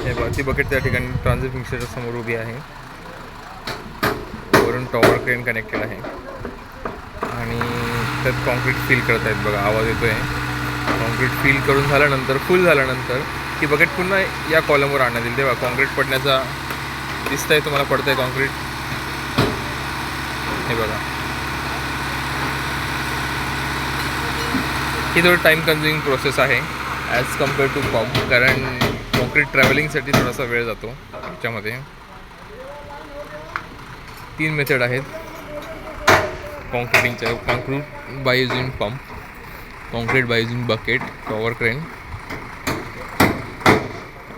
हे बघा ती बकेट त्या ठिकाणी ट्रान्झिट मिक्सरच्या समोर उभी आहे. वरून टॉवर क्रेन कनेक्टेड आहे आणि त्यात कॉन्क्रीट फिल करत आहेत. बघा आवाज येतो आहे. कॉन्क्रीट फिल करून झाल्यानंतर फुल झाल्यानंतर ती बकेट पुन्हा या कॉलमवर आणण्यात येईल. तेव्हा कॉन्क्रीट पडण्याचा दिसतंय तुम्हाला, पडतंय कॉन्क्रीट. हे बघा ही थोडी टाईम कन्झ्युमिंग प्रोसेस आहे ॲज कम्पेअर टू पंप, कारण कॉन्क्रीट ट्रॅव्हलिंगसाठी थोडासा वेळ जातो. त्याच्यामध्ये 3 मेथड आहेत कॉन्क्रीटिंगच्या. Concrete by using pump, concrete by using bucket, tower crane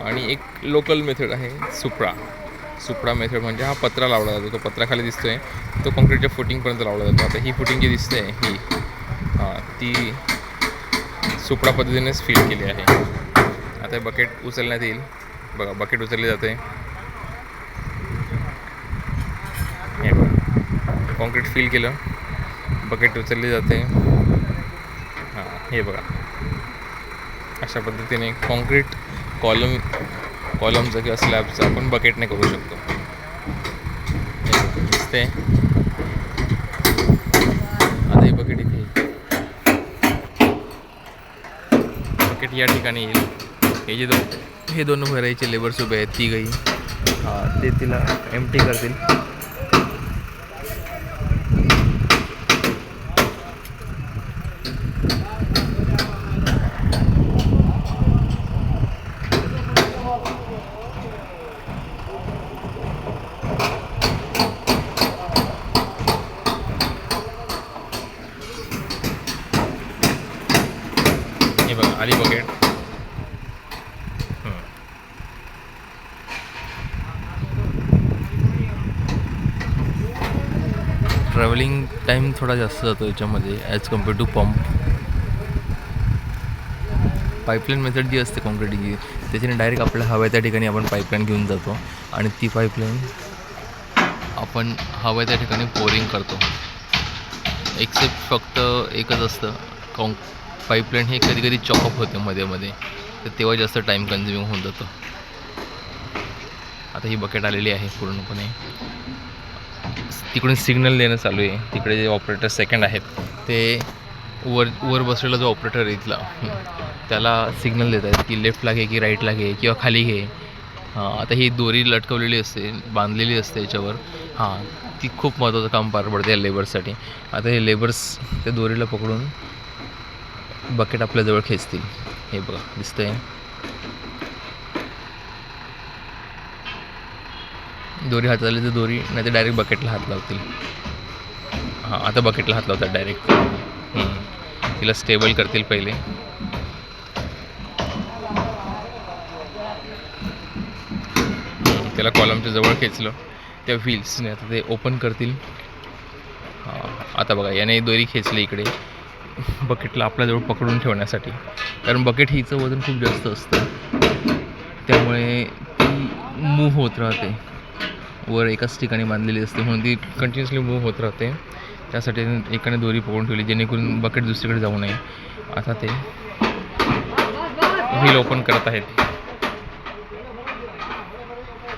आणि एक लोकल मेथड आहे सुपडा मेथड. म्हणजे हा पत्रा लावला जातो. तो पत्रा खाली दिसतो आहे तो कॉन्क्रीटच्या फुटिंगपर्यंत लावला जातो. आता ही फुटिंग जी दिसते आहे ही ती सुपडा पद्धतीनेच फिल केली आहे. आता बकेट उचलण्यात येईल. बघा बकेट उचलली जाते. हे बघा कॉन्क्रीट फिल केलं, बकेट उचलली जाते. हे बघा अशा पद्धतीने कॉन्क्रीट कॉलमचं किंवा स्लॅबचं आपण बकेटने करू शकतो. हे दिसते. आता ही बकेट इथे बकेट या ठिकाणी येईल. हे दोन भरायचे लेबर्स उभे आहेत, तिघही. ते तिला एम्प्टी करतील. हे बघा आली बकेट. ट्रॅव्हलिंग टाईम थोडा जास्त जातो याच्यामध्ये as compare to pump. Pipeline method जी असते कॉन्क्रीटिंगची त्याच्याने डायरेक्ट आपल्या हव्या त्या ठिकाणी आपण पाईपलाईन घेऊन जातो आणि ती पाईपलाईन आपण हव्या त्या ठिकाणी पोरिंग करतो. एक्सेप्ट फक्त एकच असतं, पाईपलाईन हे कधी कधी चॉकअप होते मध्ये, तर तेव्हा जास्त टाईम कन्झ्युमिंग होऊन जातो. आता ही बकेट आलेली आहे पूर्णपणे. तिकडून सिग्नल देणं चालू आहे. तिकडे जे ऑपरेटर सेकंड आहेत ते वर बसलेला जो ऑपरेटर आहे इथला त्याला सिग्नल देत आहेत की लेफ्टला घे की राईटला घे किंवा खाली घे. आता ही दोरी लटकवलेली असते, बांधलेली असते याच्यावर. ती खूप महत्त्वाचं काम पार पडते या लेबर्ससाठी. आता हे लेबर्स त्या दोरीला पकडून बकेट आपल्याजवळ खेचतील. हे बघा दिसतंय. दोरी हातात आली तर दोरी, नाही तर डायरेक्ट बकेटला हात लावतील. आता बकेटला हात लावतात डायरेक्ट. तिला स्टेबल करतील पहिले. त्याला कॉलमच्या जवळ खेचलं त्या व्हील्सने. आता ते ओपन करतील. आता बघा याने दोरी खेचली इकडे बकेटला आपल्याजवळ पकडून ठेवण्यासाठी, कारण बकेट हिचं वजन खूप जास्त असतं त्यामुळे ती मूव्ह होत राहते. वर एकाच ठिकाणी बांधलेली असते म्हणून ती कंटिन्युअसली मूव्ह होत राहते. त्यासाठी एकाने दोरी पकडून ठेवली जेणेकरून बकेट दुसरीकडे जाऊ नये. आता ते व्हील ओपन करत आहेत.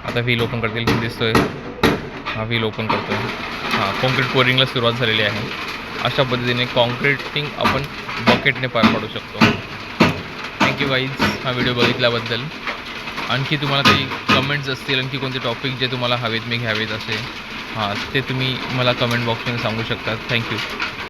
आता व्हील ओपन करतील दिसतोय. व्हील ओपन करतोय. कॉन्क्रीट पोरिंगला सुरुवात झालेली आहे. अशा पद्धतीने कॉन्क्रीटिंग आपण बकेटने पार पाडू शकतो. थँक्यू गाईज हा व्हिडिओ बघितल्याबद्दल. आणखी तुम्हाला काही कमेंट्स असतील, आणखी कोणते टॉपिक जे तुम्हाला हवेत मी घ्यावेत असे ते तुम्ही मला कमेंट बॉक्समध्ये सांगू शकता. थँक्यू.